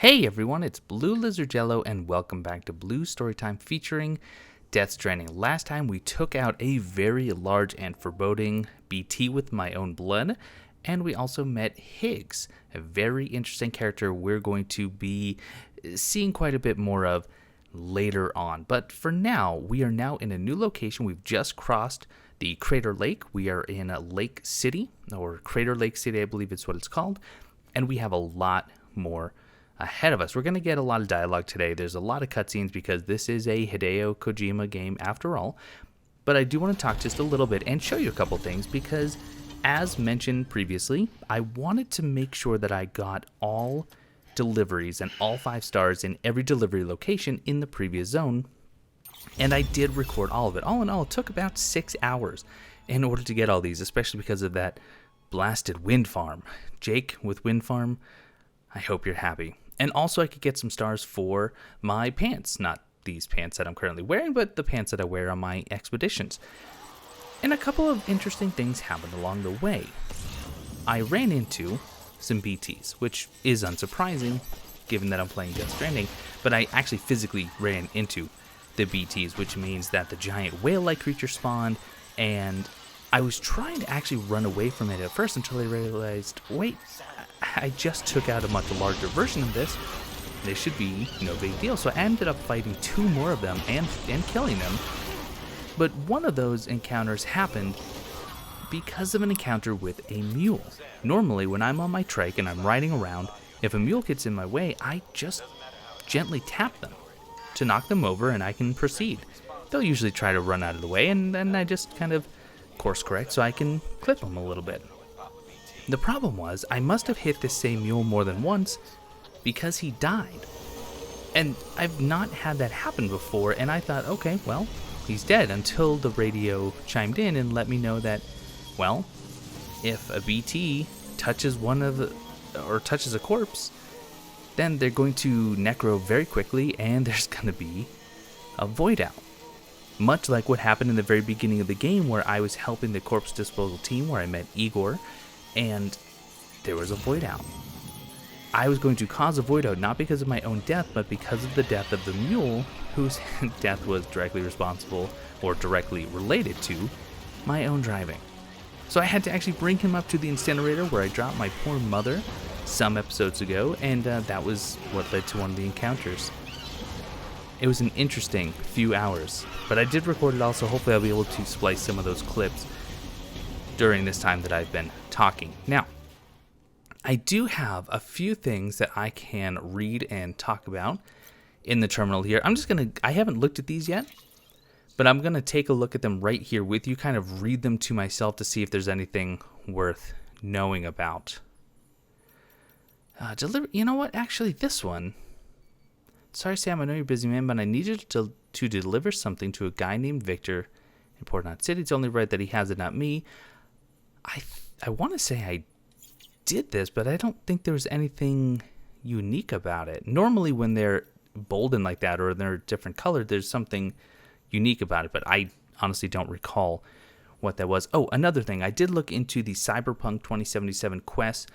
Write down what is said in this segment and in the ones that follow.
Hey everyone, it's Bluelizardjello and welcome back to Blue Storytime featuring Death Stranding. Last time we took out a very large and foreboding BT with my own blood, and we also met Higgs, a very interesting character we're going to be seeing quite a bit more of later on. But for now, we are now in a new location. We've just crossed the Crater Lake. We are in Lake City, or Crater Lake City, I believe it's what it's called, and we have a lot more ahead of us. We're going to get a lot of dialogue today. There's a lot of cutscenes because this is a Hideo Kojima game after all. But I do want to talk just a little bit and show you a couple things because, as mentioned previously, I wanted to make sure that I got all deliveries and all 5 stars in every delivery location in the previous zone. And I did record all of it. All in all, it took about 6 hours in order to get all these, especially because of that blasted wind farm. Jake with wind farm, I hope you're happy. And also I could get some stars for my pants. Not these pants that I'm currently wearing, but the pants that I wear on my expeditions. And a couple of interesting things happened along the way. I ran into some BTs, which is unsurprising given that I'm playing Death Stranding, but I actually physically ran into the BTs, which means that the giant whale-like creature spawned, and I was trying to actually run away from it at first until I realized, wait, I just took out a much larger version of this. This should be no big deal. So I ended up fighting 2 more of them and killing them. But one of those encounters happened because of an encounter with a mule. Normally, when I'm on my trike and I'm riding around, if a mule gets in my way, I just gently tap them to knock them over and I can proceed. They'll usually try to run out of the way, and then I just kind of course correct so I can clip them a little bit. The problem was, I must have hit this same mule more than once because he died. And I've not had that happen before, and I thought, okay, well, he's dead, until the radio chimed in and let me know that, well, if a BT touches touches a corpse, then they're going to necro very quickly, and there's going to be a void out. Much like what happened in the very beginning of the game where I was helping the corpse disposal team where I met Igor, and there was a void out. I was going to cause a void out not because of my own death, but because of the death of the mule, whose death was directly responsible or directly related to my own driving. So I had to actually bring him up to the incinerator where I dropped my poor mother some episodes ago, and that was what led to one of the encounters. It was an interesting few hours, but I did record it all, so hopefully I'll be able to splice some of those clips during this time that I've been talking. Now, I do have a few things that I can read and talk about in the terminal here. I haven't looked at these yet, but I'm going to take a look at them right here with you, kind of read them to myself to see if there's anything worth knowing about. You know what? Actually, this one. Sorry, Sam, I know you're busy, man, but I need you to deliver something to a guy named Victor in Port Knot City. It's only right that he has it, not me. I want to say I did this, but I don't think there was anything unique about it. Normally when they're bolden like that or they're different colored, there's something unique about it, but I honestly don't recall what that was. Oh, another thing, I did look into the Cyberpunk 2077 quests.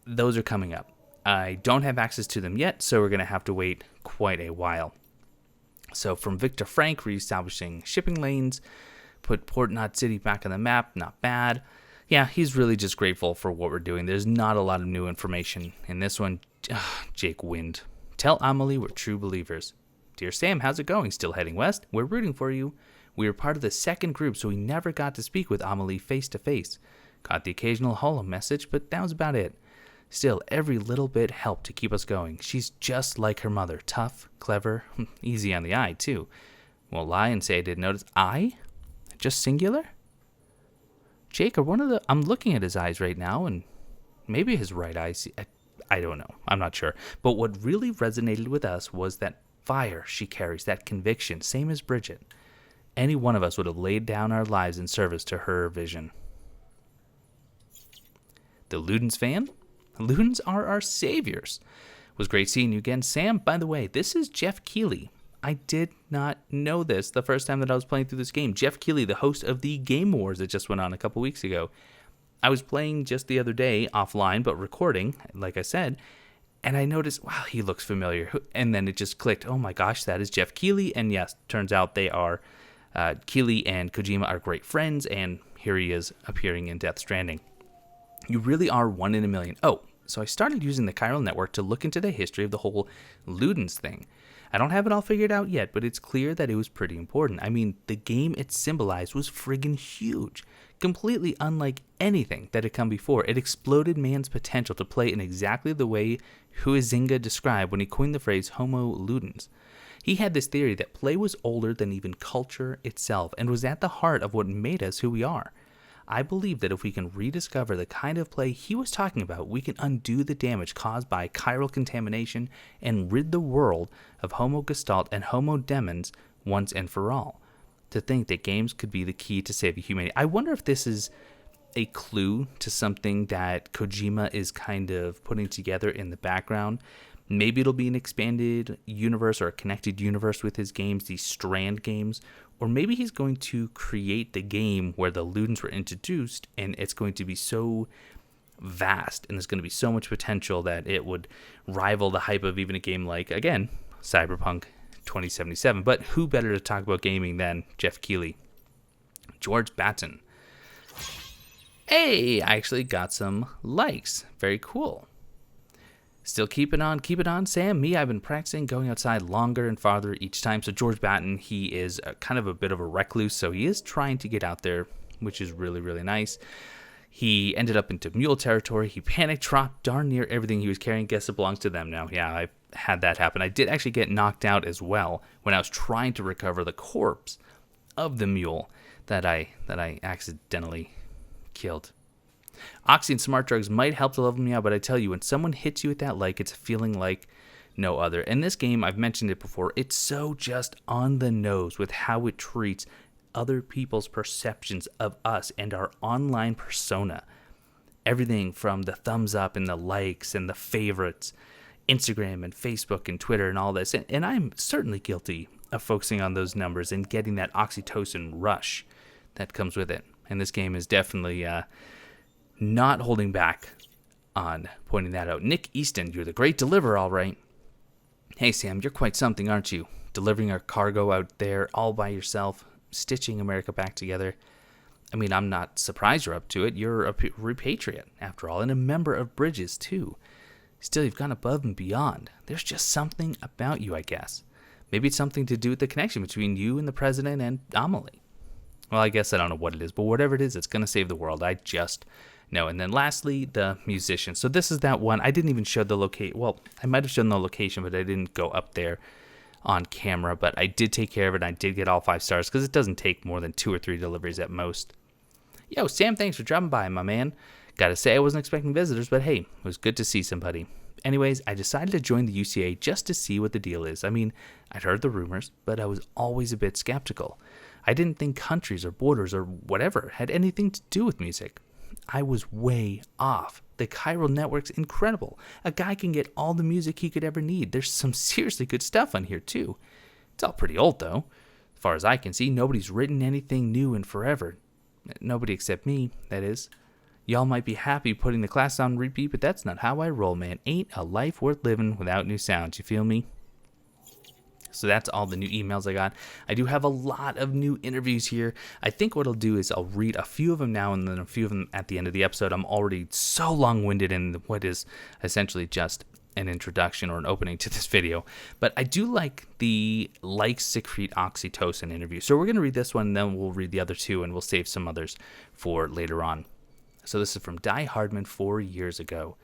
Those are coming up. I don't have access to them yet, so we're going to have to wait quite a while. So from Victor Frank, reestablishing shipping lanes, put Port Knot City back on the map, not bad. Yeah, he's really just grateful for what we're doing. There's not a lot of new information in this one. Jake Wind. Tell Amelie we're true believers. Dear Sam, how's it going? Still heading west? We're rooting for you. We were part of the second group, so we never got to speak with Amelie face to face. Got the occasional holo message, but that was about it. Still, every little bit helped to keep us going. She's just like her mother. Tough, clever, easy on the eye, too. Won't lie and say I didn't notice. Eye? Just singular? Jake, I'm looking at his eyes right now, and maybe his right eye. I don't know. I'm not sure. But what really resonated with us was that fire she carries, that conviction, same as Bridget. Any one of us would have laid down our lives in service to her vision. The Ludens fan? Ludens are our saviors. It was great seeing you again, Sam. By the way, this is Jeff Keighley. I did not know this the first time that I was playing through this game. Jeff Keighley, the host of the Game Wars that just went on a couple weeks ago. I was playing just the other day offline, but recording, like I said, And I noticed, wow, he looks familiar. And then it just clicked, oh my gosh, that is Jeff Keighley. And yes, turns out they are, Keighley and Kojima are great friends, and here he is appearing in Death Stranding. You really are one in a million. Oh, so I started using the chiral network to look into the history of the whole Ludens thing. I don't have it all figured out yet, but it's clear that it was pretty important. I mean, the game it symbolized was friggin' huge. Completely unlike anything that had come before. It exploded man's potential to play in exactly the way Huizinga described when he coined the phrase Homo Ludens. He had this theory that play was older than even culture itself and was at the heart of what made us who we are. I believe that if we can rediscover the kind of play he was talking about, we can undo the damage caused by chiral contamination and rid the world of Homo Gestalt and Homo Demens once and for all. To think that games could be the key to saving humanity. I wonder if this is a clue to something that Kojima is kind of putting together in the background. Maybe it'll be an expanded universe or a connected universe with his games, these Strand games. Or maybe he's going to create the game where the Ludens were introduced, and it's going to be so vast, and there's going to be so much potential that it would rival the hype of even a game like, again, Cyberpunk 2077. But who better to talk about gaming than Jeff Keighley? George Batten. Hey, I actually got some likes. Very cool. Still keep it on, Sam. Me, I've been practicing going outside longer and farther each time. So George Batten, he is kind of a bit of a recluse, so he is trying to get out there, which is really, really nice. He ended up into mule territory. He panic dropped darn near everything he was carrying. Guess it belongs to them now. Yeah, I've had that happen. I did actually get knocked out as well when I was trying to recover the corpse of the mule that I accidentally killed. Oxy and smart drugs might help to level me out, but I tell you, when someone hits you with that like, it's a feeling like no other. In this game, I've mentioned it before, it's so just on the nose with how it treats other people's perceptions of us and our online persona. Everything from the thumbs up and the likes and the favorites, Instagram and Facebook and Twitter and all this. And I'm certainly guilty of focusing on those numbers and getting that oxytocin rush that comes with it. And this game is definitely not holding back on pointing that out. Nick Easton, you're the great deliverer, all right. Hey, Sam, you're quite something, aren't you? Delivering our cargo out there all by yourself, stitching America back together. I mean, I'm not surprised you're up to it. You're a repatriate, after all, and a member of Bridges, too. Still, you've gone above and beyond. There's just something about you, I guess. Maybe it's something to do with the connection between you and the president and Amelie. Well, I guess I don't know what it is, but whatever it is, it's going to save the world. I just know. And then lastly, the musician. So this is that one. I didn't even show the location. Well, I might have shown the location, but I didn't go up there on camera. But I did take care of it. I did get all 5 stars because it doesn't take more than 2 or 3 deliveries at most. Yo, Sam, thanks for dropping by, my man. Gotta say, I wasn't expecting visitors, but hey, it was good to see somebody. Anyways, I decided to join the UCA just to see what the deal is. I mean, I'd heard the rumors, but I was always a bit skeptical. I didn't think countries or borders or whatever had anything to do with music. I was way off. The chiral network's incredible. A guy can get all the music he could ever need. There's some seriously good stuff on here, too. It's all pretty old, though. As far as I can see, nobody's written anything new in forever. Nobody except me, that is. Y'all might be happy putting the class on repeat, but that's not how I roll, man. Ain't a life worth living without new sounds, you feel me? So that's all the new emails I got. I do have a lot of new interviews here. I think what I'll do is I'll read a few of them now and then a few of them at the end of the episode. I'm already so long-winded in what is essentially just an introduction or an opening to this video. But I do like the secrete oxytocin interview. So we're going to read this one, and then we'll read the other 2, and we'll save some others for later on. So this is from Die Hardman 4 years ago.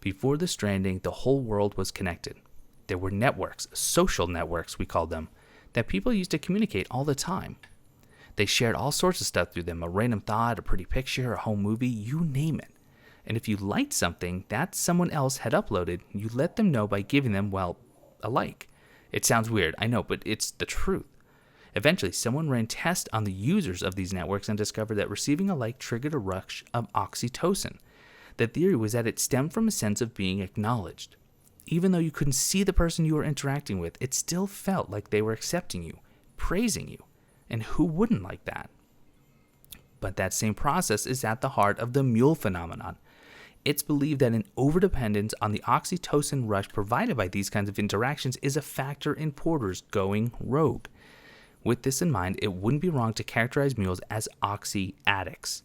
Before the Stranding, the whole world was connected. There were networks, social networks we called them, that people used to communicate all the time. They shared all sorts of stuff through them, a random thought, a pretty picture, a home movie, you name it. And if you liked something that someone else had uploaded, you let them know by giving them, well, a like. It sounds weird, I know, but it's the truth. Eventually, someone ran tests on the users of these networks and discovered that receiving a like triggered a rush of oxytocin. The theory was that it stemmed from a sense of being acknowledged. Even though you couldn't see the person you were interacting with, it still felt like they were accepting you, praising you. And who wouldn't like that? But that same process is at the heart of the mule phenomenon. It's believed that an overdependence on the oxytocin rush provided by these kinds of interactions is a factor in porters going rogue. With this in mind, it wouldn't be wrong to characterize mules as oxy addicts.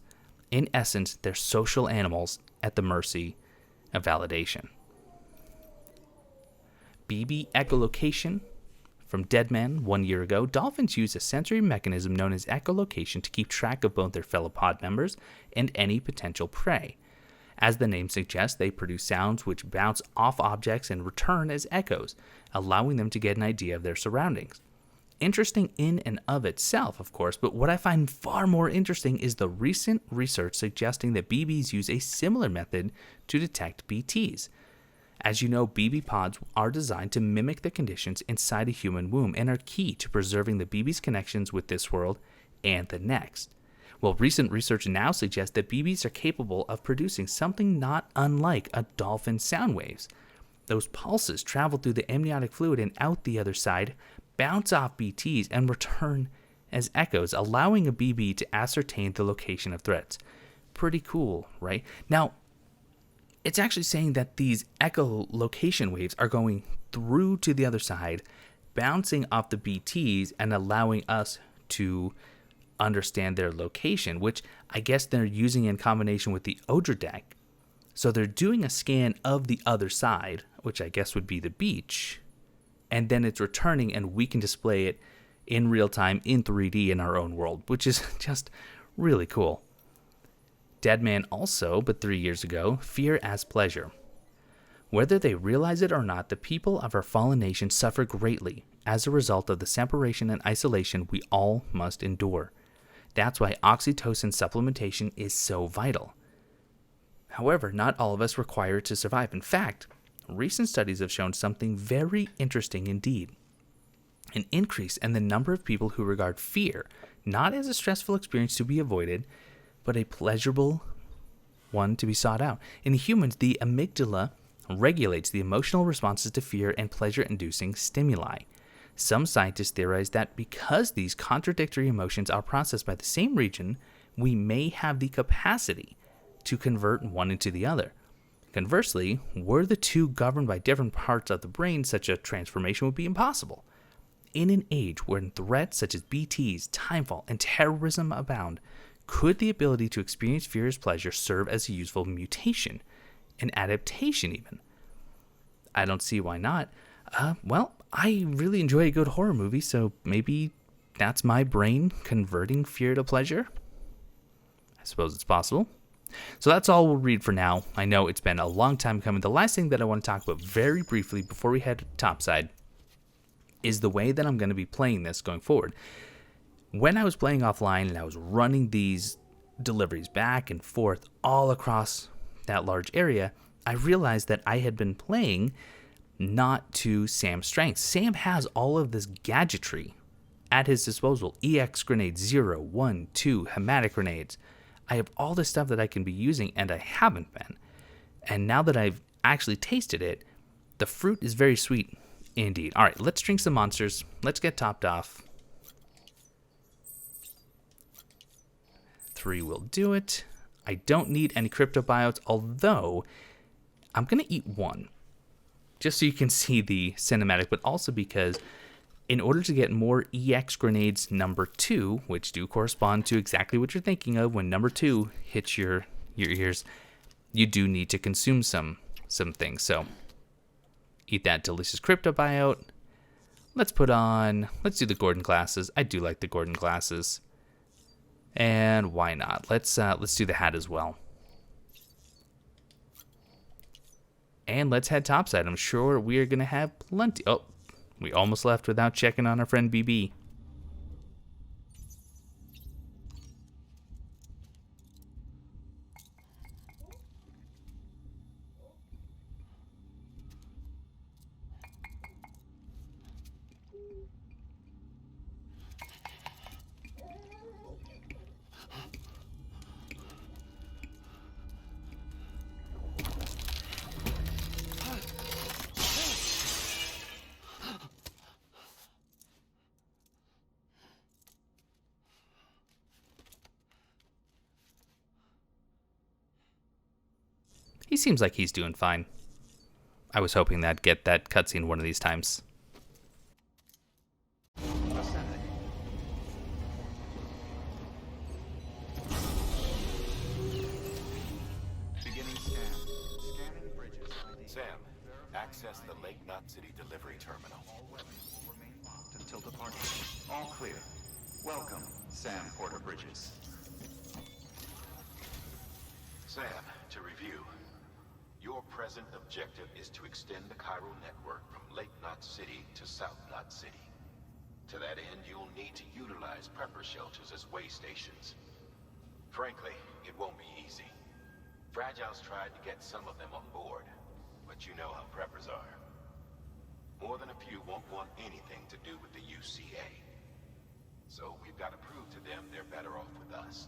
In essence, they're social animals at the mercy of validation. BB echolocation. From Deadman 1 year ago, dolphins use a sensory mechanism known as echolocation to keep track of both their fellow pod members and any potential prey. As the name suggests, they produce sounds which bounce off objects and return as echoes, allowing them to get an idea of their surroundings. Interesting in and of itself, of course, but what I find far more interesting is the recent research suggesting that BBs use a similar method to detect BTs. As you know, BB pods are designed to mimic the conditions inside a human womb and are key to preserving the BB's connections with this world and the next. Well, recent research now suggests that BBs are capable of producing something not unlike a dolphin's sound waves. Those pulses travel through the amniotic fluid and out the other side, bounce off BTs, and return as echoes, allowing a BB to ascertain the location of threats. Pretty cool, right? Now, it's actually saying that these echolocation waves are going through to the other side, bouncing off the BTs, and allowing us to understand their location, which I guess they're using in combination with the Odradek. So they're doing a scan of the other side, which I guess would be the beach, and then it's returning and we can display it in real time in 3D in our own world, which is just really cool. Deadman also, but 3 years ago, fear as pleasure. Whether they realize it or not, the people of our fallen nation suffer greatly as a result of the separation and isolation we all must endure. That's why oxytocin supplementation is so vital. However, not all of us require it to survive. In fact, recent studies have shown something very interesting indeed. An increase in the number of people who regard fear not as a stressful experience to be avoided, but a pleasurable one to be sought out. In humans, the amygdala regulates the emotional responses to fear and pleasure-inducing stimuli. Some scientists theorize that because these contradictory emotions are processed by the same region, we may have the capacity to convert one into the other. Conversely, were the two governed by different parts of the brain, such a transformation would be impossible. In an age when threats such as BTs, timefall, and terrorism abound, could the ability to experience fear as pleasure serve as a useful mutation, an adaptation even? I don't see why not. Well, I really enjoy a good horror movie, so maybe that's my brain converting fear to pleasure? I suppose it's possible. So that's all we'll read for now. I know it's been a long time coming. The last thing that I want to talk about very briefly before we head topside is the way that I'm going to be playing this going forward. When I was playing offline and I was running these deliveries back and forth all across that large area, I realized that I had been playing not to Sam's strengths. Sam has all of this gadgetry at his disposal. EX grenades, 0, 1, 2, hematic grenades. I have all this stuff that I can be using, and I haven't been. And now that I've actually tasted it, the fruit is very sweet indeed. All right, let's drink some monsters. Let's get topped off. 3 will do it. I don't need any cryptobiotes, although I'm going to eat 1. Just so you can see the cinematic, but also because in order to get more EX grenades number 2, which do correspond to exactly what you're thinking of when number 2 hits your ears, you do need to consume some things. So eat that delicious cryptobiote. Let's do the Gordon glasses. I do like the Gordon glasses. And why not? Let's do the hat as well. And let's head topside. I'm sure we are going to have plenty. Oh, we almost left without checking on our friend BB. He seems like he's doing fine. I was hoping that I'd get that cutscene one of these times. Sam, access the Lake Knot City delivery terminal. All weapons will remain locked until departure. All clear. Welcome, Sam Porter Bridges. Sam, to review, your present objective is to extend the chiral network from Lake Knot City to South Knot City. To that end, you'll need to utilize prepper shelters as way stations. Frankly, it won't be easy. Fragile's tried to get some of them on board, but you know how preppers are. More than a few won't want anything to do with the UCA. So we've got to prove to them they're better off with us.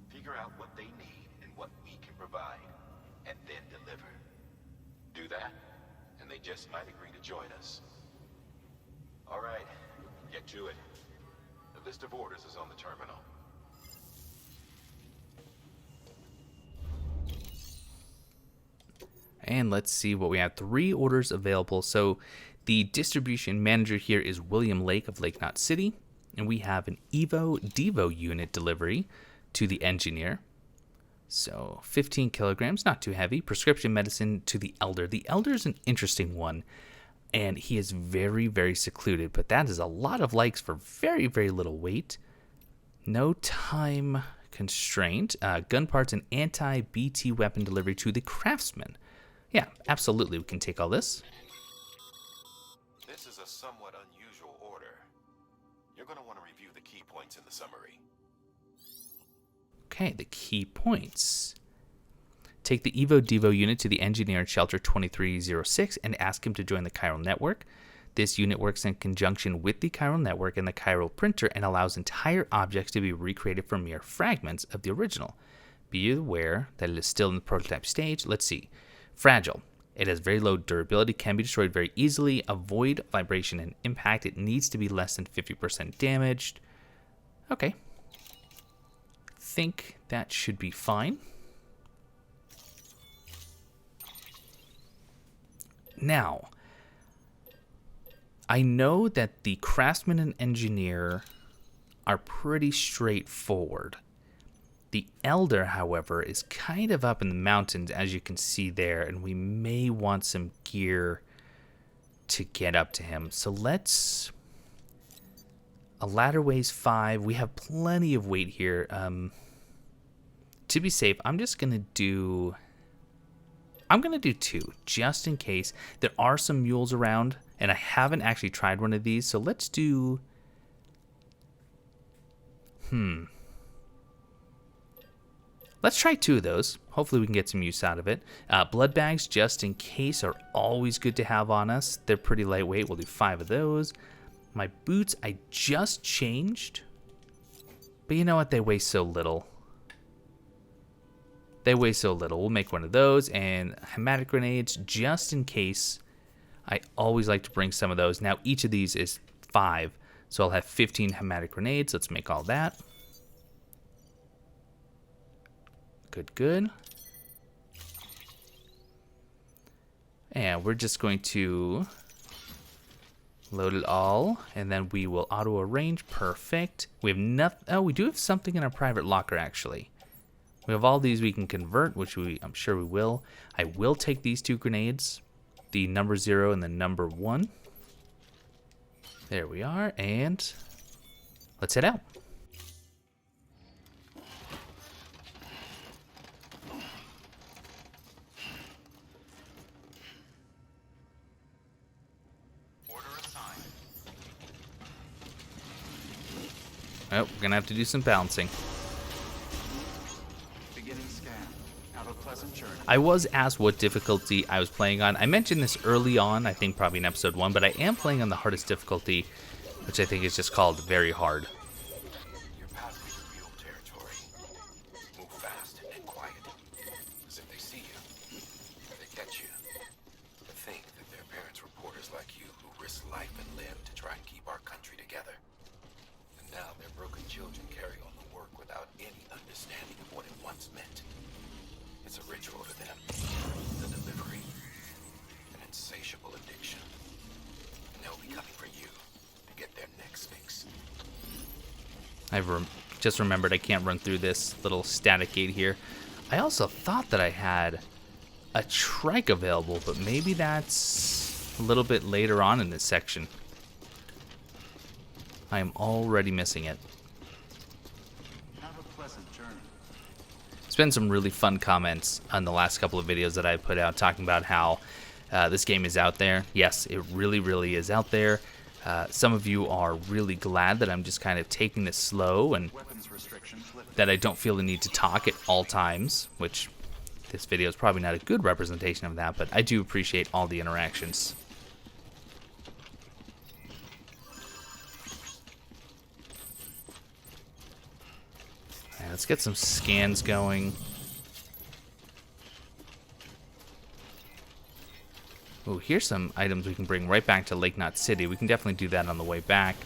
Figure out what they need and what we can provide, and then deliver. Do that, and they just might agree to join us. All right, get to it. The list of orders is on the terminal. And let's see what we have. 3 orders available. So the distribution manager here is William Lake of Lake Knot City. And we have an Devo unit delivery to the engineer. So 15 kilograms, not too heavy. Prescription medicine to the elder. The elder is an interesting one. And he is very, very secluded. But that is a lot of likes for very, very little weight. No time constraint. Gun parts and anti-BT weapon delivery to the craftsman. Yeah, absolutely, we can take all this. This is a somewhat unusual order. You're going to want to review the key points in the summary. Okay, the key points. Take the Devo unit to the engineer at Shelter 2306 and ask him to join the chiral network. This unit works in conjunction with the chiral network and the chiral printer and allows entire objects to be recreated from mere fragments of the original. Be aware that it is still in the prototype stage. Let's see. Fragile. It has very low durability, can be destroyed very easily, avoid vibration and impact. It needs to be less than 50% damaged. Okay. Think that should be fine. Now, I know that the craftsman and engineer are pretty straightforward. The elder, however, is kind of up in the mountains, as you can see there, and we may want some gear to get up to him. So let's... A ladder weighs 5. We have plenty of weight here. To be safe, I'm going to do 2, just in case. There are some mules around, and I haven't actually tried one of these, so let's do... Let's try 2 of those. Hopefully we can get some use out of it. Blood bags, just in case, are always good to have on us. They're pretty lightweight. We'll do 5 of those. My boots, I just changed. But you know what? They weigh so little. We'll make one of those. And hematic grenades, just in case. I always like to bring some of those. Now, each of these is 5. So I'll have 15 hematic grenades. Let's make all that. Good. And we're just going to load it all, and then we will auto arrange. Perfect. We have nothing. Oh, we do have something in our private locker, actually. We have all these we can convert, which I'm sure we will. I will take these 2 grenades, the number 0 and the number 1. There we are, and let's head out. Oh, we're gonna have to do some balancing. Beginning scan. Have a pleasant journey. I was asked what difficulty I was playing on. I mentioned this early on, I think probably in episode 1, but I am playing on the hardest difficulty, which I think is just called very hard. You're passing through real territory. Move fast and quiet. Because if they see you, they get you. To think that their parents were reporters like you who risk life and limb to try and keep our country together. And now their broken children carry on the work without any understanding of what it once meant. It's a ritual to them. just remembered I can't run through this little static gate here. I also thought that I had a trike available, but maybe that's a little bit later on in this section. I am already missing it. Have a pleasant journey. There's been some really fun comments on the last couple of videos that I put out talking about how this game is out there. Yes, it really, really is out there. Some of you are really glad that I'm just kind of taking this slow and that I don't feel the need to talk at all times, which this video is probably not a good representation of that, but I do appreciate all the interactions. Right, let's get some scans going. Oh, here's some items we can bring right back to Lake Knot City. We can definitely do that on the way back.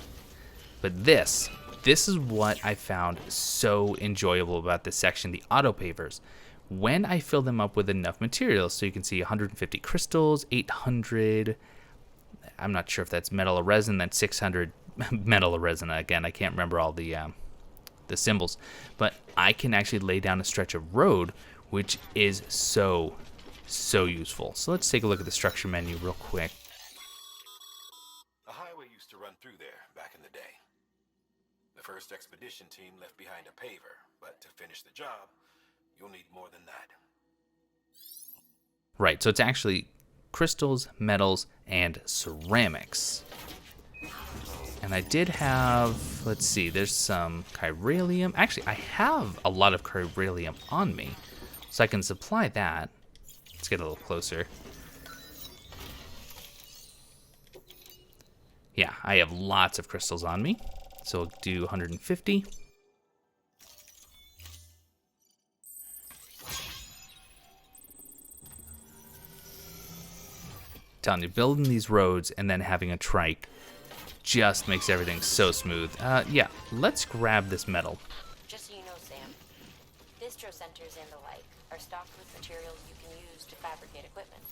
But this is what I found so enjoyable about this section, the auto pavers. When I fill them up with enough materials, so you can see 150 crystals, 800, I'm not sure if that's metal or resin, then 600 metal or resin. Again, I can't remember all the symbols, but I can actually lay down a stretch of road, which is so useful. So let's take a look at the structure menu real quick. A highway used to run through there back in the day. The first expedition team left behind a paver, but to finish the job, you'll need more than that. Right, so it's actually crystals, metals, and ceramics. And I did have, let's see, there's some chiralium. Actually, I have a lot of chiralium on me, so I can supply that. Let's get a little closer. Yeah, I have lots of crystals on me. So we'll do 150. Telling you, building these roads and then having a trike just makes everything so smooth. Yeah, let's grab this metal. Just so you know, Sam, bistro centers and the like are stocked with materials you can use to fabricate equipment.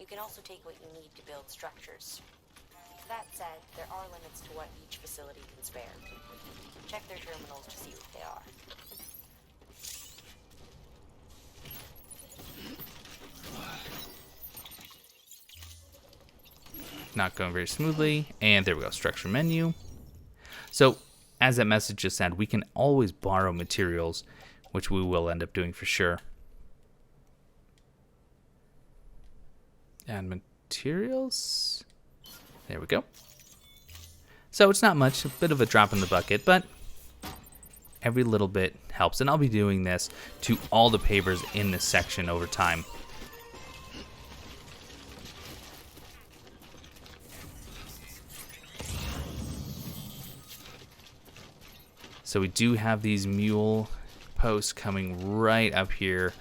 You can also take what you need to build structures. That said, there are limits to what each facility can spare. Check their terminals to see what they are. Not going very smoothly, and there we go, structure menu. So as that message just said, we can always borrow materials, which we will end up doing for sure. And materials, there we go. So it's not much, a bit of a drop in the bucket, but every little bit helps, and I'll be doing this to all the pavers in this section over time. So we do have these mule posts coming right up here,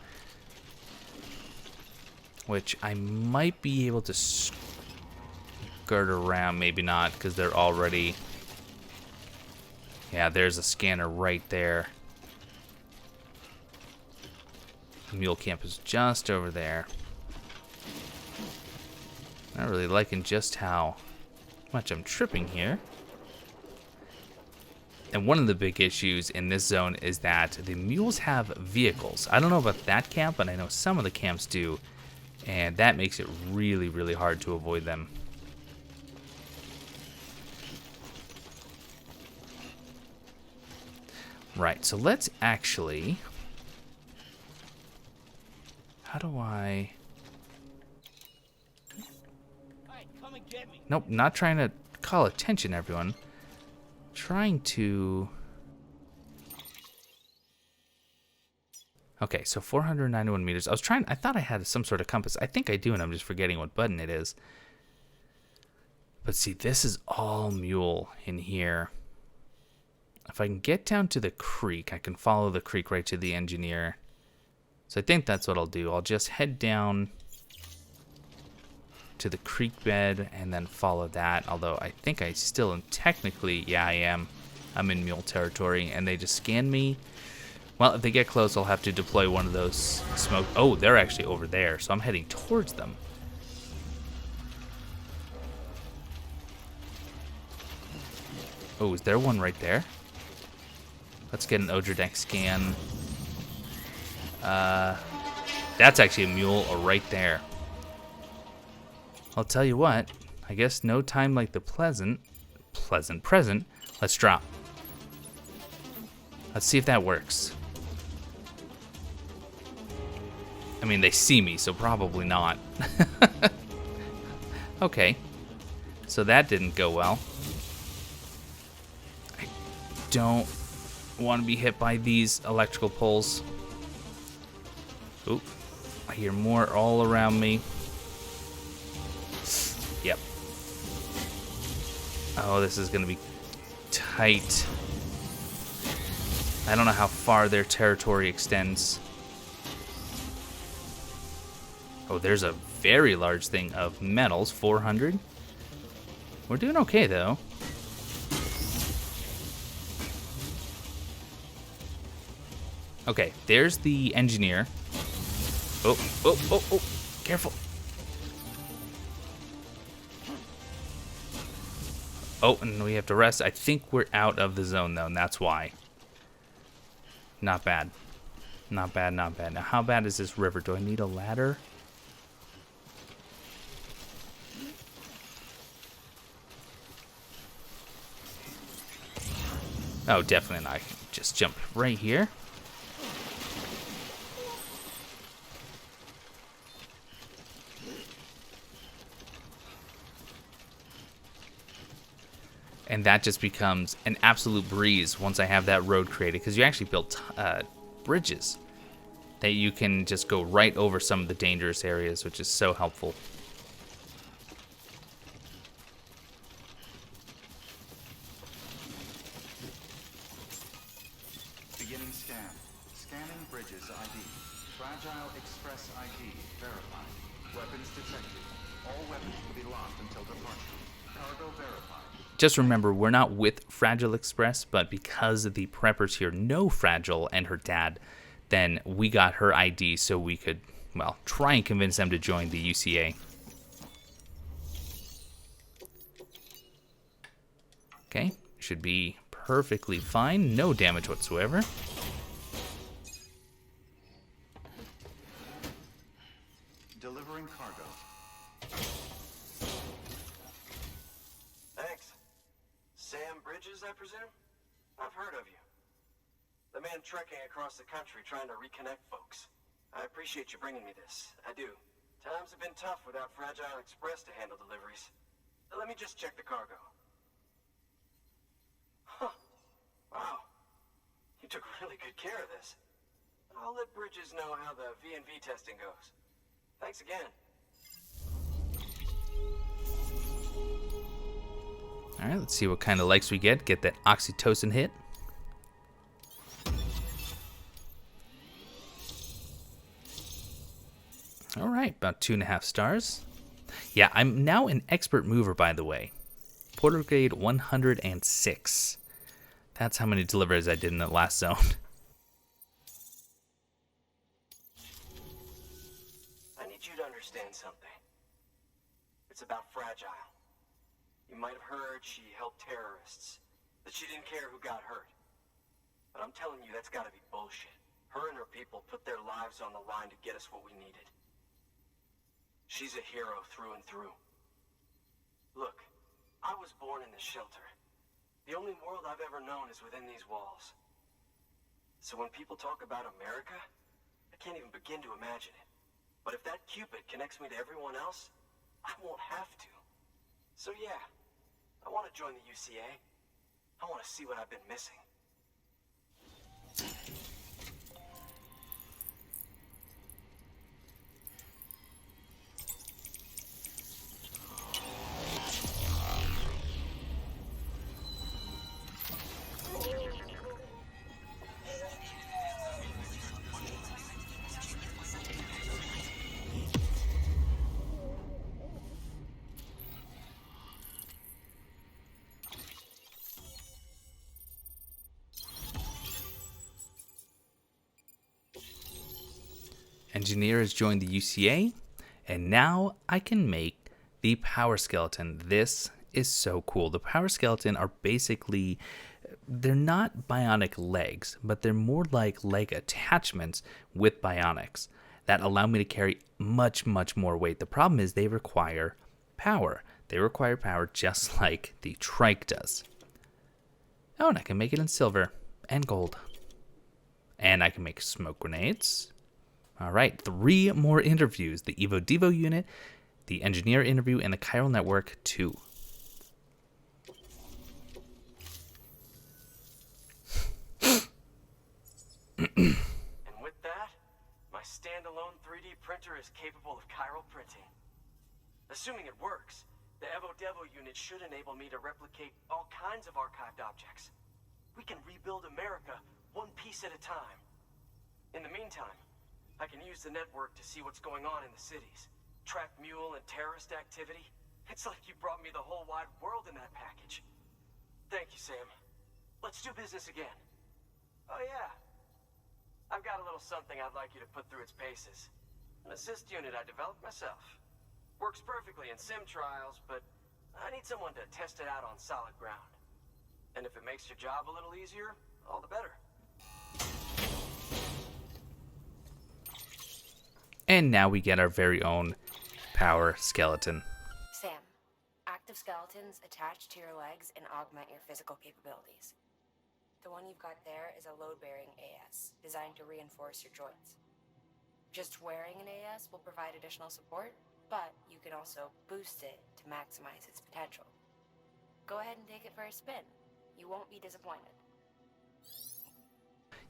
which I might be able to skirt around, maybe not, because they're already... Yeah, there's a scanner right there. The mule camp is just over there. Not really liking just how much I'm tripping here. And one of the big issues in this zone is that the mules have vehicles. I don't know about that camp, but I know some of the camps do. And that makes it really, really hard to avoid them. Right, so let's actually... How do I... Nope, not trying to call attention, everyone. Trying to... Okay, so 491 meters. I thought I had some sort of compass. I think I do, and I'm just forgetting what button it is. But see, this is all mule in here. If I can get down to the creek, I can follow the creek right to the engineer. So I think that's what I'll do. I'll just head down to the creek bed and then follow that. Although I think I still am technically, yeah, I am. I'm in mule territory, and they just scan me. Well, if they get close, I'll have to deploy one of those smoke. Oh, they're actually over there, so I'm heading towards them. Oh, is there one right there? Let's get an Odradek scan. That's actually a mule right there. I'll tell you what. I guess no time like the pleasant present. Let's drop. Let's see if that works. I mean, they see me, so probably not. Okay. So that didn't go well. I don't want to be hit by these electrical poles. Oop. I hear more all around me. Yep. Oh, this is going to be tight. I don't know how far their territory extends. Oh, there's a very large thing of metals, 400. We're doing okay, though. Okay, there's the engineer. Oh, oh, oh, oh, careful. Oh, and we have to rest. I think we're out of the zone, though, and that's why. Not bad. Not bad, not bad. Now, how bad is this river? Do I need a ladder? Oh, definitely not. I can just jump right here. And that just becomes an absolute breeze once I have that road created, because you actually built bridges that you can just go right over some of the dangerous areas, which is so helpful. Beginning scan. Scanning bridges ID. Fragile Express ID verified. Weapons detected. All weapons will be locked until departure. Cargo verified. Just remember, we're not with Fragile Express, but because the preppers here know Fragile and her dad, then we got her ID so we could, well, try and convince them to join the UCA. Okay, should be perfectly fine. No damage whatsoever. Delivering cargo. Thanks. Sam Bridges, I presume? I've heard of you. The man trekking across the country trying to reconnect folks. I appreciate you bringing me this. I do. Times have been tough without Fragile Express to handle deliveries. Let me just check the cargo. Huh. Wow. You took really good care of this. I'll let Bridges know how the V&V testing goes. Thanks again. Alright, let's see what kind of likes we get. Get that oxytocin hit. Alright, about 2.5 stars. Yeah, I'm now an expert mover, by the way. Porter grade 106. That's how many deliveries I did in the last zone. I need you to understand something. It's about Fragile. You might have heard she helped terrorists, that she didn't care who got hurt. But I'm telling you, that's gotta be bullshit. Her and her people put their lives on the line to get us what we needed. She's a hero through and through. Look, I was born in this shelter. The only world I've ever known is within these walls. So when people talk about America, I can't even begin to imagine it. But if that Cupid connects me to everyone else, I won't have to. So yeah, I want to join the UCA. I want to see what I've been missing. Engineer has joined the UCA, and now I can make the power skeleton. This is so cool. The power skeleton are basically they're not bionic legs, but they're more like leg attachments with bionics that allow me to carry much, much more weight. The problem is they require power. They require power just like the trike does. Oh, and I can make it in silver and gold. And I can make smoke grenades. All right, 3 more interviews. The Evo Devo unit, the engineer interview, and the chiral network 2. And with that, my standalone 3D printer is capable of chiral printing. Assuming it works, the Evo Devo unit should enable me to replicate all kinds of archived objects. We can rebuild America one piece at a time. In the meantime, I can use the network to see what's going on in the cities, track mule and terrorist activity. It's like you brought me the whole wide world in that package. Thank you, Sam. Let's do business again. Oh yeah. I've got a little something I'd like you to put through its paces. An assist unit I developed myself. Works perfectly in sim trials, but I need someone to test it out on solid ground. And if it makes your job a little easier, all the better. And now we get our very own power skeleton. Sam, active skeletons attach to your legs and augment your physical capabilities. The one you've got there is a load-bearing AS, designed to reinforce your joints. Just wearing an AS will provide additional support, but you can also boost it to maximize its potential. Go ahead and take it for a spin. You won't be disappointed.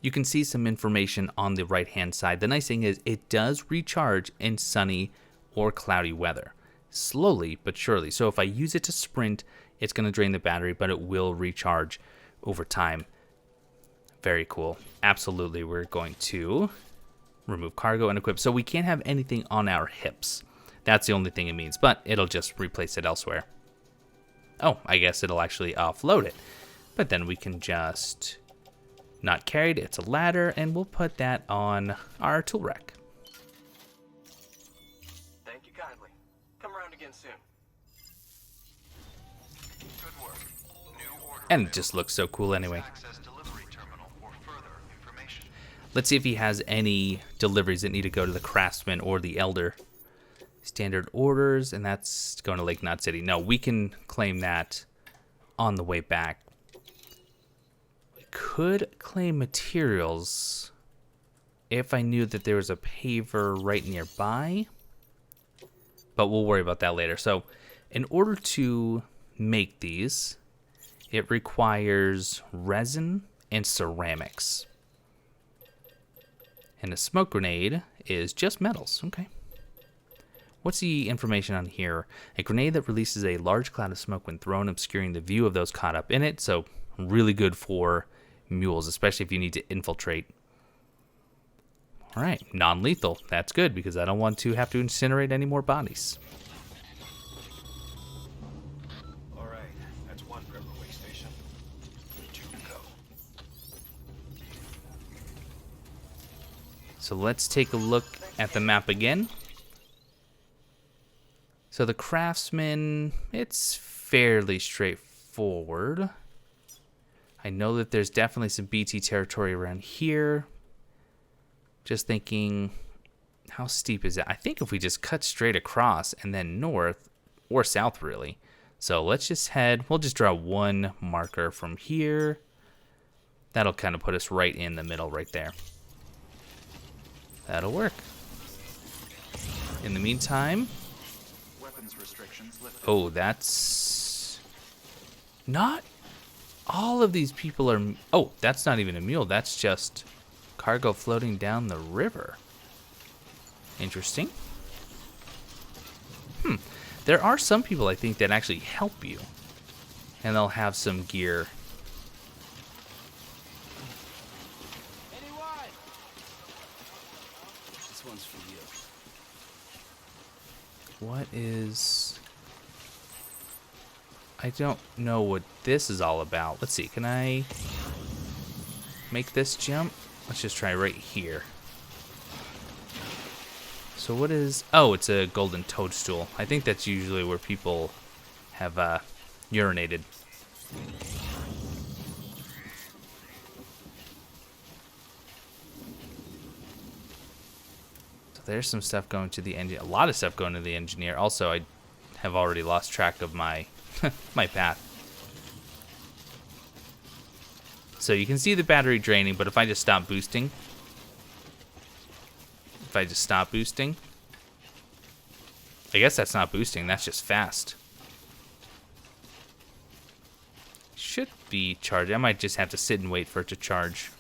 You can see some information on the right-hand side. The nice thing is it does recharge in sunny or cloudy weather. Slowly but surely. So if I use it to sprint, it's going to drain the battery, but it will recharge over time. Very cool. Absolutely, we're going to remove cargo and equip. So we can't have anything on our hips. That's the only thing it means, but it'll just replace it elsewhere. Oh, I guess it'll actually offload it. But then we can just not carry it. It's a ladder, and we'll put that on our tool rack. Thank you kindly. Come around again soon. Good work. New order. And it just looks so cool anyway. Access delivery terminal for further information. Let's see if he has any deliveries that need to go to the craftsman or the elder. Standard orders, and that's going to Lake Knot City. No, we can claim that on the way back. We could claim materials if I knew that there was a paver right nearby, but we'll worry about that later. So in order to make these, it requires resin and ceramics. And a smoke grenade is just metals. Okay. What's the information on here? A grenade that releases a large cloud of smoke when thrown, obscuring the view of those caught up in it. So really good for mules, especially if you need to infiltrate. All right, non-lethal. That's good because I don't want to have to incinerate any more bodies. All right, that's one railway station. 2 to go. So let's take a look at the map again. So the craftsman, it's fairly straightforward. I know that there's definitely some BT territory around here. Just thinking, how steep is it? I think if we just cut straight across and then north or south really. So let's just head, we'll just draw one marker from here. That'll kind of put us right in the middle right there. That'll work. In the meantime, oh, that's not all of these people are. Oh, that's not even a mule. That's just cargo floating down the river. Interesting. There are some people I think that actually help you, and they'll have some gear. This one's for you. What is... I don't know what this is all about. Let's see, can I make this jump? Let's just try right here. So what is... Oh, it's a golden toadstool. I think that's usually where people have urinated. So there's some stuff going to the engineer. A lot of stuff going to the engineer. Also, I have already lost track of my my path. So you can see the battery draining, but if I just stop boosting, I guess that's not boosting, that's just fast. Should be charged. I might just have to sit and wait for it to charge.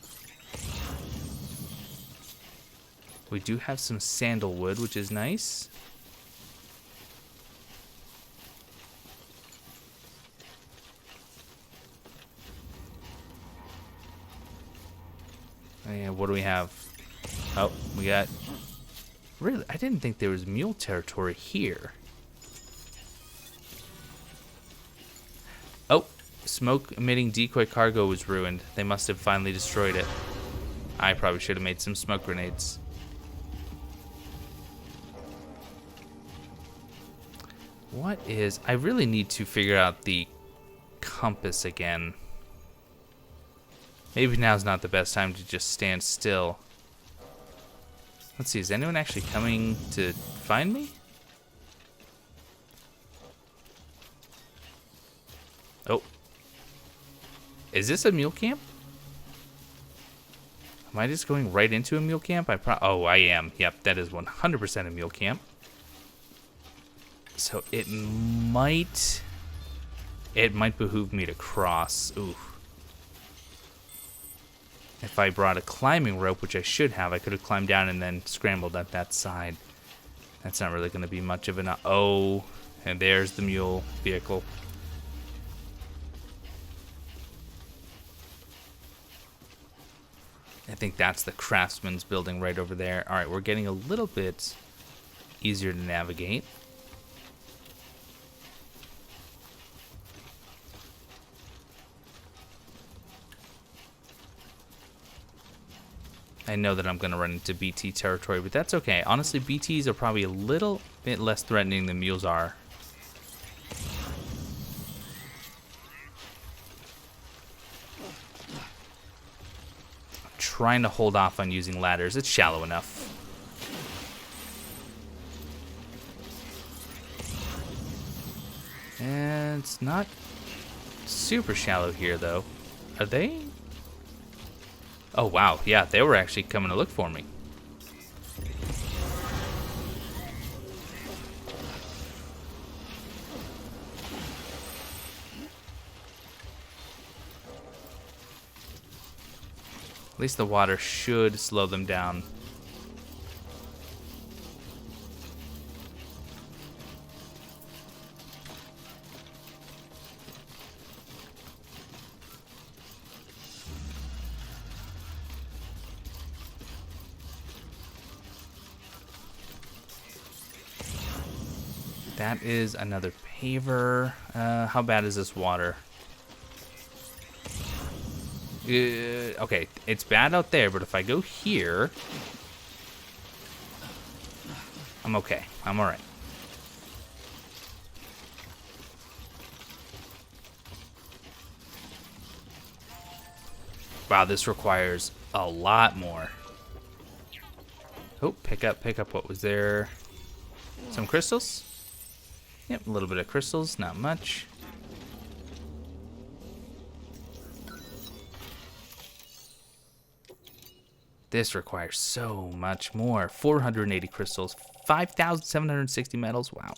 We do have some sandalwood, which is nice. And what do we have? Oh, we got... Really? I didn't think there was mule territory here. Oh, smoke-emitting decoy cargo was ruined. They must have finally destroyed it. I probably should have made some smoke grenades. What is... I really need to figure out the compass again. Maybe now's not the best time to just stand still. Let's see, is anyone actually coming to find me? Oh. Is this a mule camp? Am I just going right into a mule camp? Oh, I am. Yep, that is 100% a mule camp. So it might behoove me to cross. Ooh. If I brought a climbing rope, which I should have, I could have climbed down and then scrambled up that side. That's not really going to be much of an... Oh, and there's the mule vehicle. I think that's the craftsman's building right over there. All right, we're getting a little bit easier to navigate. I know that I'm going to run into BT territory, but that's okay. Honestly, BTs are probably a little bit less threatening than mules are. I'm trying to hold off on using ladders. It's shallow enough. And it's not super shallow here, though. Are they? Oh, wow. Yeah, they were actually coming to look for me. At least the water should slow them down. That is another paver. How bad is this water? Okay, it's bad out there, but if I go here, I'm okay. I'm alright. Wow, this requires a lot more. Oh, pick up what was there. Some crystals? Yep, a little bit of crystals, not much. This requires so much more. 480 crystals, 5,760 metals, wow.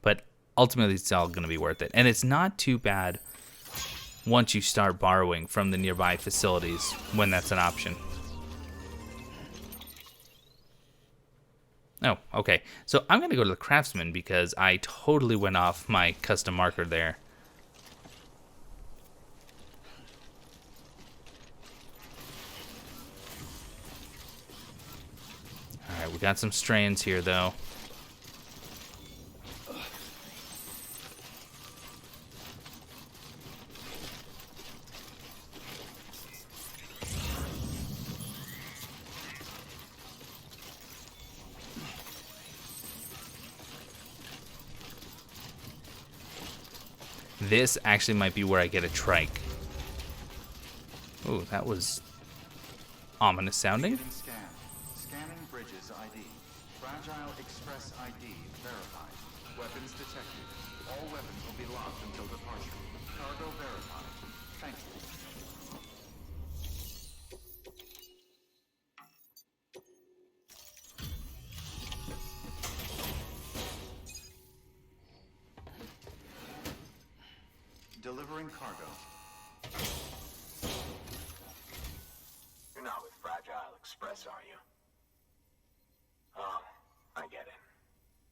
But ultimately it's all gonna be worth it. And it's not too bad once you start borrowing from the nearby facilities, when that's an option. Oh, okay. So I'm going to go to the craftsman because I totally went off my custom marker there. Alright, we got some strands here, though. This actually might be where I get a trike. Ooh, that was ominous sounding. Scanning bridges ID. Express ID verified. Weapons detected. All weapons will be locked until departure. Cargo verified. Thank you. Delivering cargo. You're not with Fragile Express, are you? Oh, I get it.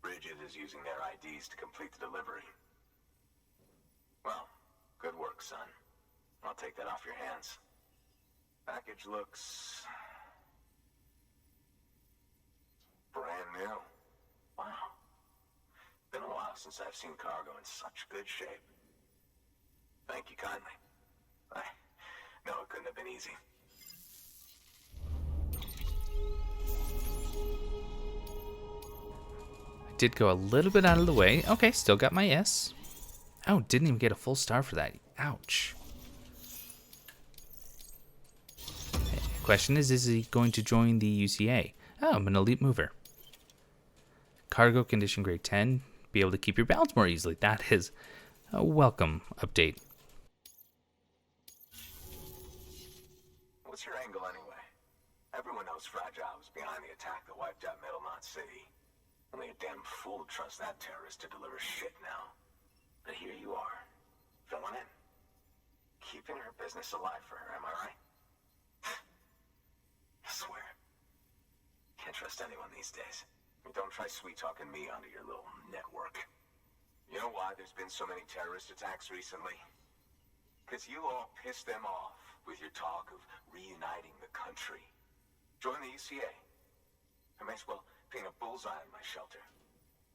Bridget is using their IDs to complete the delivery. Well, good work, son. I'll take that off your hands. Package looks... brand new. Wow. Been a while since I've seen cargo in such good shape. Thank you kindly. I know it couldn't have been easy. Did go a little bit out of the way. Okay, still got my S. Oh, didn't even get a full star for that. Ouch. Question is he going to join the UCA? Oh, I'm an elite mover. Cargo condition grade 10. Be able to keep your balance more easily. That is a welcome update. What's your angle anyway? Everyone knows Fragile was behind the attack that wiped out Middle Knot City. Only a damn fool would trust that terrorist to deliver shit now. But here you are, filling in. Keeping her business alive for her, am I right? I swear. Can't trust anyone these days. And don't try sweet-talking me onto your little network. You know why there's been so many terrorist attacks recently? Because you all pissed them off with your talk of reuniting the country. Join the UCA. I may as well paint a bullseye on my shelter.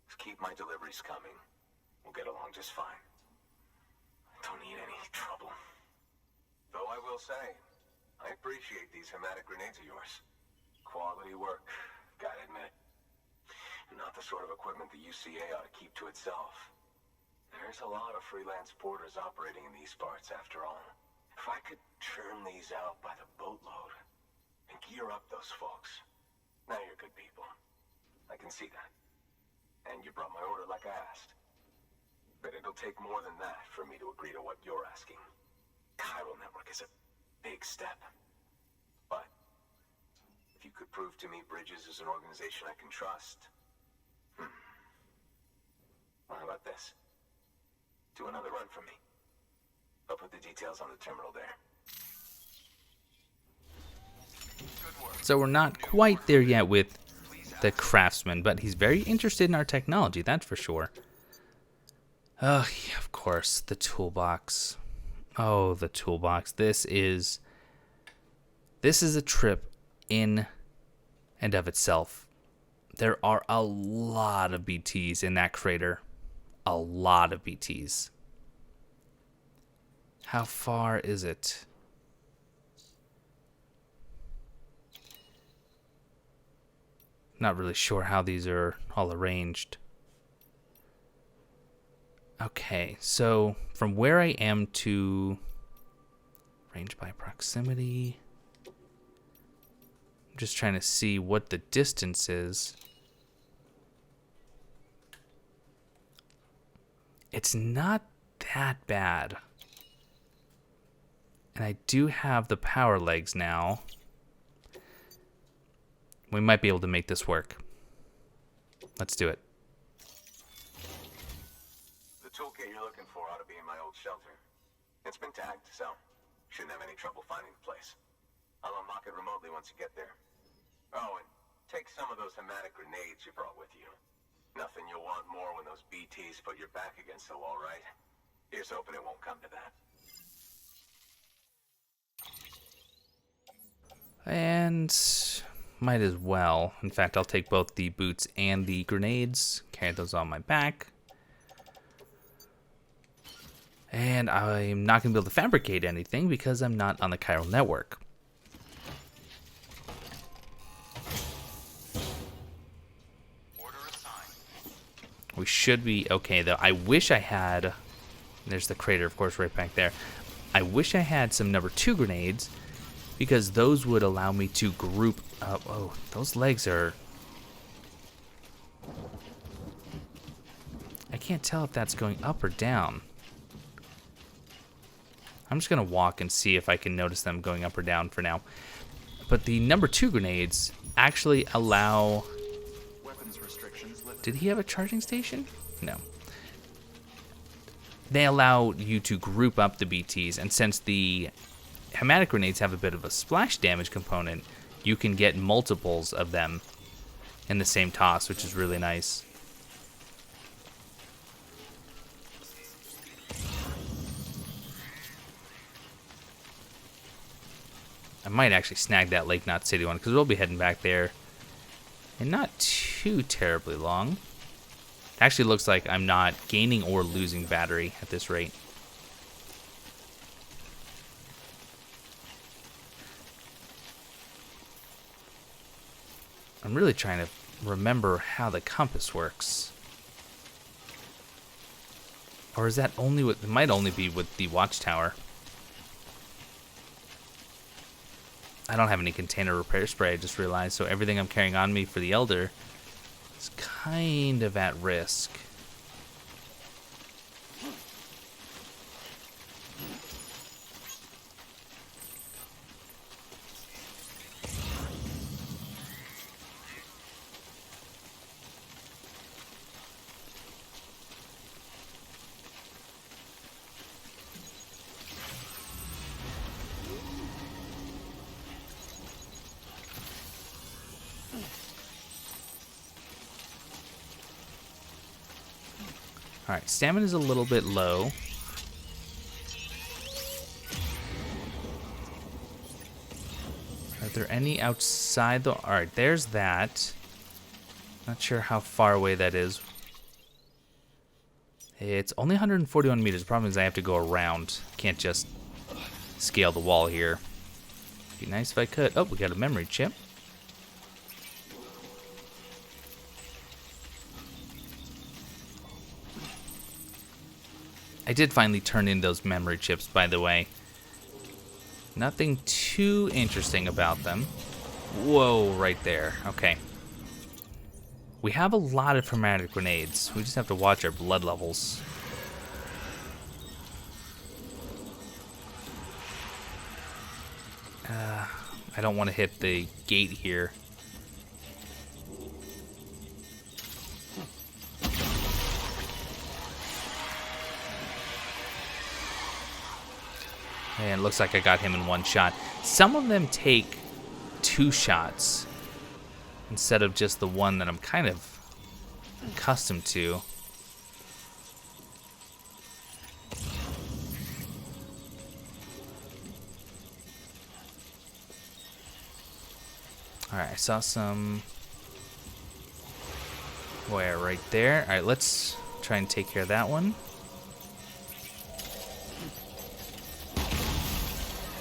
Just keep my deliveries coming. We'll get along just fine. Don't need any trouble. Though I will say, I appreciate these hematic grenades of yours. Quality work, gotta admit. Not the sort of equipment the UCA ought to keep to itself. There's a lot of freelance porters operating in these parts, after all. If I could churn these out by the boatload and gear up those folks. Now you're good people. I can see that. And you brought my order like I asked. But it'll take more than that for me to agree to what you're asking. Chiral Network is a big step. But if you could prove to me Bridges is an organization I can trust... Well, how about this? Do another run for me. I'll put the details on the terminal there. So we're not quite there yet with the craftsman, but he's very interested in our technology, that's for sure. Oh, yeah, of course, the toolbox. Oh, the toolbox. This is a trip in and of itself. There are a lot of BTs in that crater. A lot of BTs. How far is it? Not really sure how these are all arranged. Okay, so from where I am to range by proximity. I'm just trying to see what the distance is. It's not that bad. And I do have the power legs now. We might be able to make this work. Let's do it. The toolkit you're looking for ought to be in my old shelter. It's been tagged, so shouldn't have any trouble finding the place. I'll unlock it remotely once you get there. Oh, and take some of those hematic grenades you brought with you. Nothing you'll want more when those BTs put your back against the wall, right? Here's hoping it won't come to that. And might as well. In fact, I'll take both the boots and the grenades. Carry those on my back. And I'm not going to be able to fabricate anything because I'm not on the chiral network. Order assigned. We should be okay, though. I wish I had... There's the crater, of course, right back there. I wish I had some number 2 grenades, because those would allow me to group up. Oh, those legs are... can't tell if that's going up or down. I'm just going to walk and see if I can notice them going up or down for now. But the number 2 grenades actually allow... Weapons restrictions lifted. Did he have a charging station? No. They allow you to group up the BTs, and since the hematic grenades have a bit of a splash damage component, you can get multiples of them in the same toss, which is really nice. I might actually snag that Lake Knot City one, because we'll be heading back there in not too terribly long. It actually looks like I'm not gaining or losing battery at this rate. I'm really trying to remember how the compass works. Or is that only with... It might only be with the watchtower. I don't have any container repair spray, I just realized, so everything I'm carrying on me for the Elder is kind of at risk. Alright, stamina's a little bit low. Are there any outside the... Alright, there's that. Not sure how far away that is. It's only 141 meters. The problem is I have to go around. Can't just scale the wall here. Be nice if I could. Oh, we got a memory chip. I did finally turn in those memory chips, by the way. Nothing too interesting about them. Whoa, right there. Okay. We have a lot of hermetic grenades. We just have to watch our blood levels. I don't want to hit the gate here. And it looks like I got him in one shot. Some of them take 2 shots instead of just the one that I'm kind of accustomed to. Alright, I saw some... Where? Right there. Alright, let's try and take care of that one.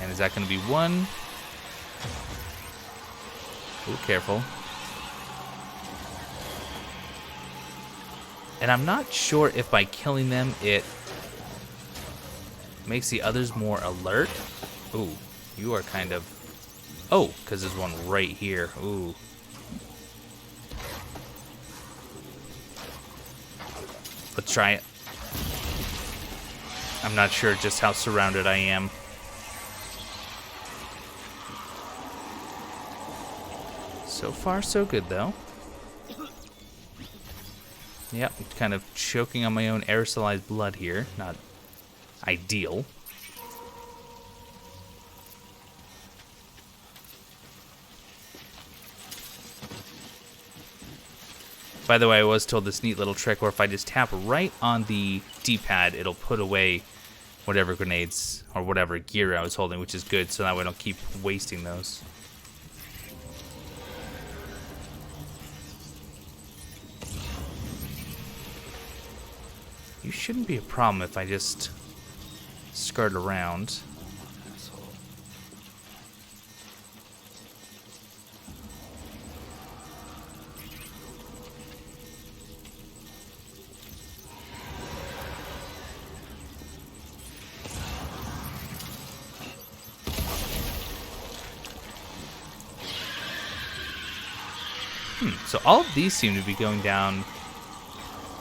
And is that going to be one? Ooh, careful. And I'm not sure if by killing them it makes the others more alert. Ooh, you are kind of... Oh, because there's one right here. Ooh. Let's try it. I'm not sure just how surrounded I am. So far, so good, though. Yep, kind of choking on my own aerosolized blood here. Not ideal. By the way, I was told this neat little trick where if I just tap right on the D-pad, it'll put away whatever grenades or whatever gear I was holding, which is good, so that way I don't keep wasting those. You shouldn't be a problem if I just skirt around. So all of these seem to be going down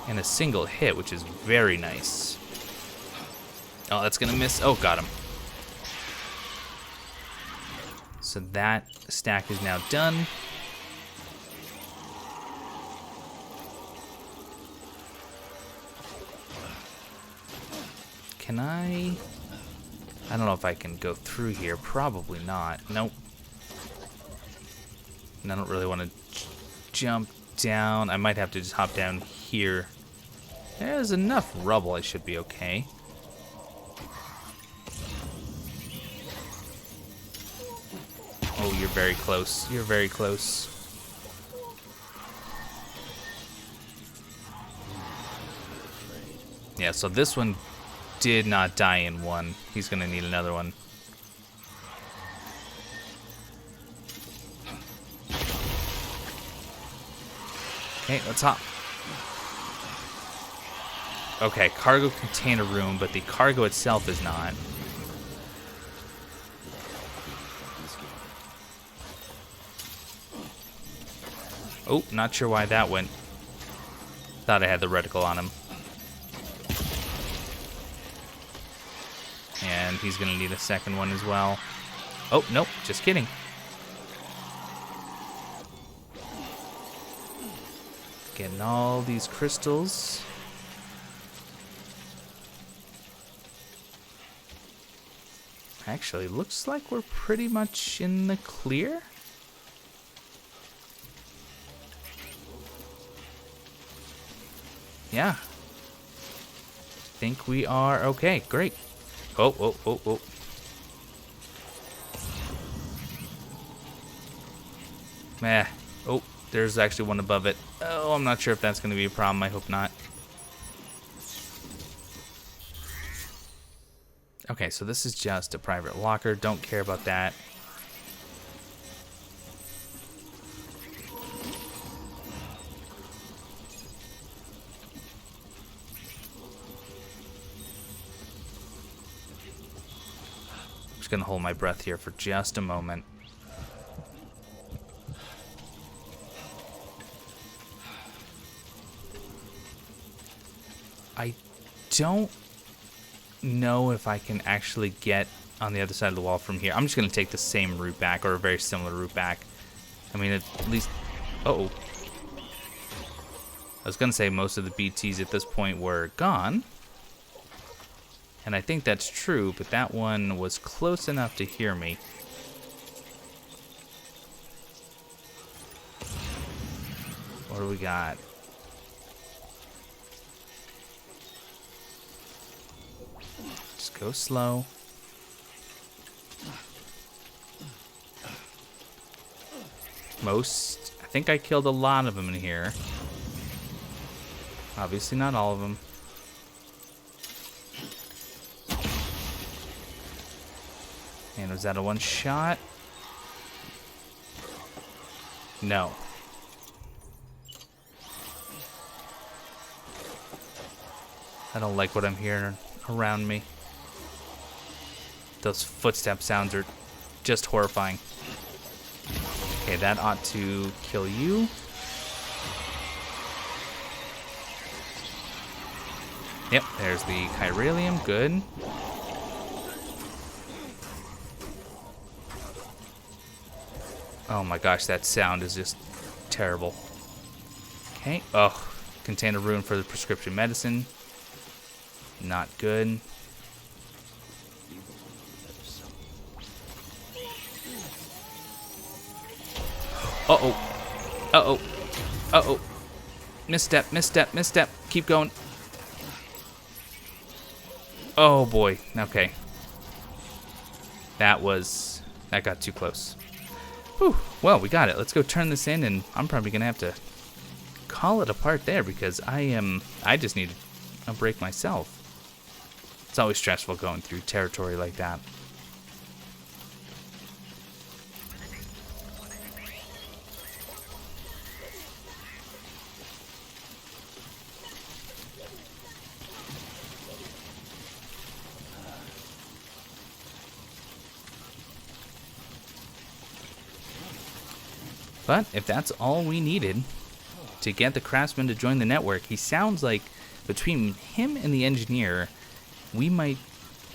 in a single hit, which is very nice. Oh, that's gonna miss. Oh, got him. So that stack is now done. Can I don't know if I can go through here. Probably not. Nope. And I don't really want to jump down. I might have to just hop down here. There's enough rubble. I should be okay. Oh, you're very close. You're very close. Yeah, so this one did not die in one. He's gonna need another one. Okay, let's hop. Okay, cargo container room, but the cargo itself is not. Oh, not sure why that went. Thought I had the reticle on him. And he's gonna need a second one as well. Oh, nope, just kidding. Getting all these crystals. Actually, looks like we're pretty much in the clear. Yeah. Think we are okay. Great. Oh, oh, oh, oh. Meh. Oh, there's actually one above it. Oh, I'm not sure if that's going to be a problem. I hope not. Okay, so this is just a private locker. Don't care about that. Just gonna hold my breath here for just a moment. I don't know if I can actually get on the other side of the wall from here. I'm just gonna take the same route back, or a very similar route back. I mean, at least... Uh-oh. I was gonna say most of the BTs at this point were gone. And I think that's true, but that one was close enough to hear me. What do we got? Just go slow. I think I killed a lot of them in here. Obviously not all of them. And was that a one shot? No. I don't like what I'm hearing around me. Those footstep sounds are just horrifying. Okay, that ought to kill you. Yep, there's the chiralium. Good. Oh my gosh, that sound is just terrible. Okay. Oh, contain a rune for the prescription medicine. Not good. Uh-oh. Uh-oh. Uh-oh. Misstep, misstep, misstep. Keep going. Oh boy. Okay. That got too close. Whew. Well, we got it. Let's go turn this in, and I'm probably gonna have to call it apart there because I just need a break myself. It's always stressful going through territory like that. But if that's all we needed, to get the craftsman to join the network. He sounds like between him and the engineer, we might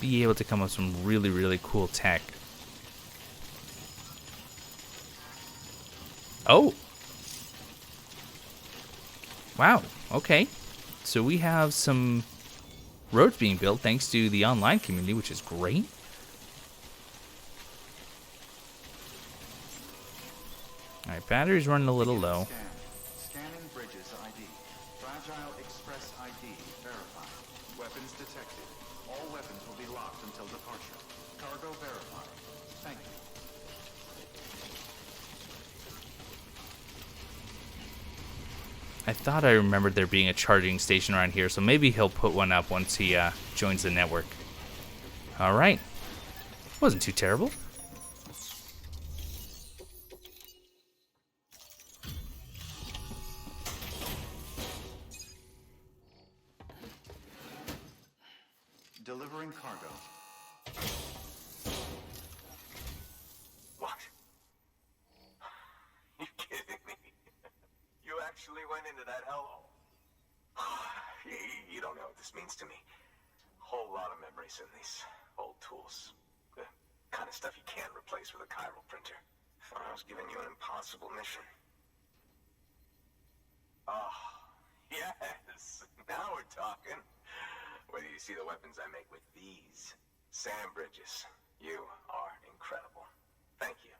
be able to come up with some really, really cool tech. Oh! Wow, okay. So we have some roads being built thanks to the online community, which is great. Alright, battery's running a little low. Scanning bridges ID. Fragile Express ID verified. Weapons detected. All weapons will be locked until departure. Cargo verified. Thank you. I thought I remembered there being a charging station around here, so maybe he'll put one up once he joins the network. Alright. Wasn't too terrible. Delivering cargo. What? You kidding me? You actually went into that hellhole. You don't know what this means to me. Whole lot of memories in these old tools. The kind of stuff you can't replace with a chiral printer. Thought I was giving you an impossible mission. Oh, yes. Now we're talking. Whether you see the weapons I make with these sand bridges, you are incredible. Thank you.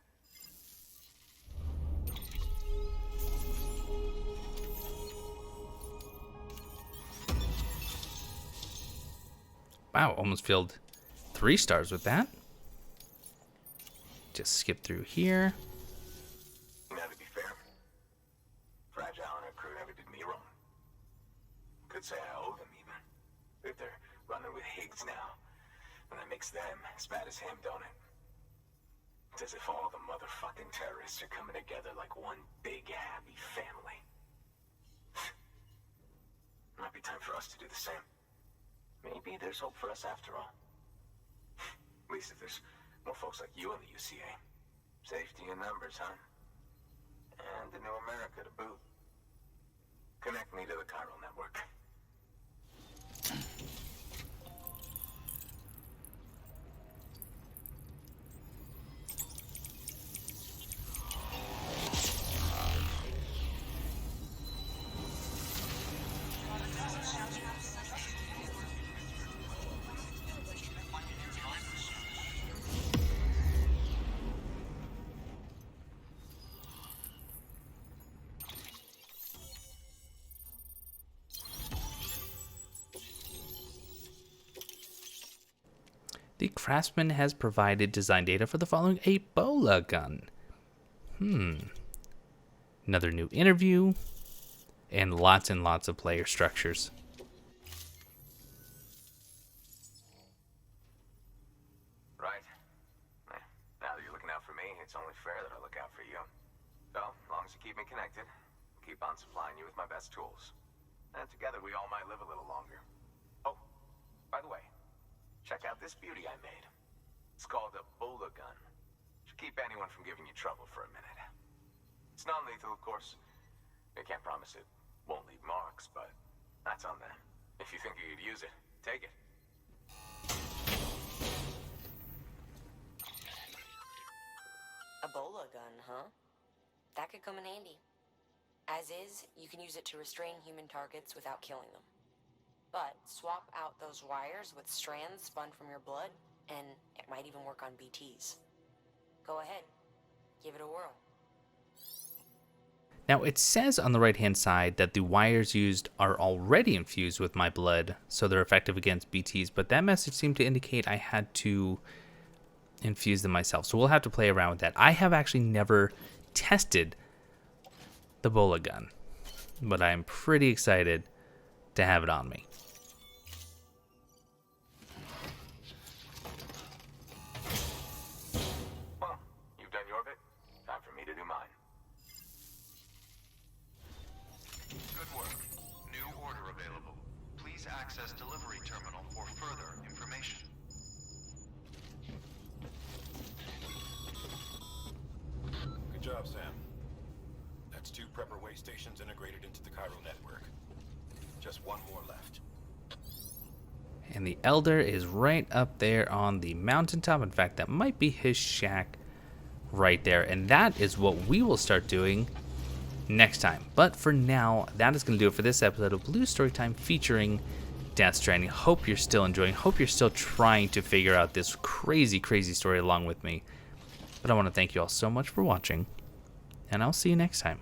Wow, almost filled 3 stars with that. Just skip through here. Now, to be fair, Fragile and her crew never did me wrong. Could say I owe them even. If they're running with Higgs now, and that makes them as bad as him, don't it? It's as if all the motherfucking terrorists are coming together like one big happy family. Might be time for us to do the same. Maybe there's hope for us after all. At least if there's more folks like you in the UCA. Safety in numbers, huh? And a new America to boot. Connect me to the chiral network. The craftsman has provided design data for the following Ebola gun. Another new interview, and lots of player structures. Right. Now that you're looking out for me, it's only fair that I look out for you. So, as long as you keep me connected, I'll keep on supplying you with my best tools. And together we all might live a little longer. Oh, by the way, check out this beauty I made. It's called a Ebola gun. Should keep anyone from giving you trouble for a minute. It's non-lethal, of course. I can't promise it won't leave marks, but that's on them. If you think you could use it, take it. Ebola gun, huh? That could come in handy. As is, you can use it to restrain human targets without killing them. But swap out those wires with strands spun from your blood, and it might even work on BTs. Go ahead. Give it a whirl. Now, it says on the right-hand side that the wires used are already infused with my blood, so they're effective against BTs, but that message seemed to indicate I had to infuse them myself, so we'll have to play around with that. I have actually never tested the Ebola gun, but I'm pretty excited to have it on me. Well, you've done your bit. Time for me to do mine. Good work. New order available. Please access delivery terminal for further information. Good job, Sam. That's 2 prepper way stations integrated into the Cairo network. Just one more left. And the Elder is right up there on the mountaintop. In fact, that might be his shack right there. And that is what we will start doing next time. But for now, that is going to do it for this episode of Blue Storytime featuring Death Stranding. Hope you're still enjoying. Hope you're still trying to figure out this crazy, crazy story along with me. But I want to thank you all so much for watching. And I'll see you next time.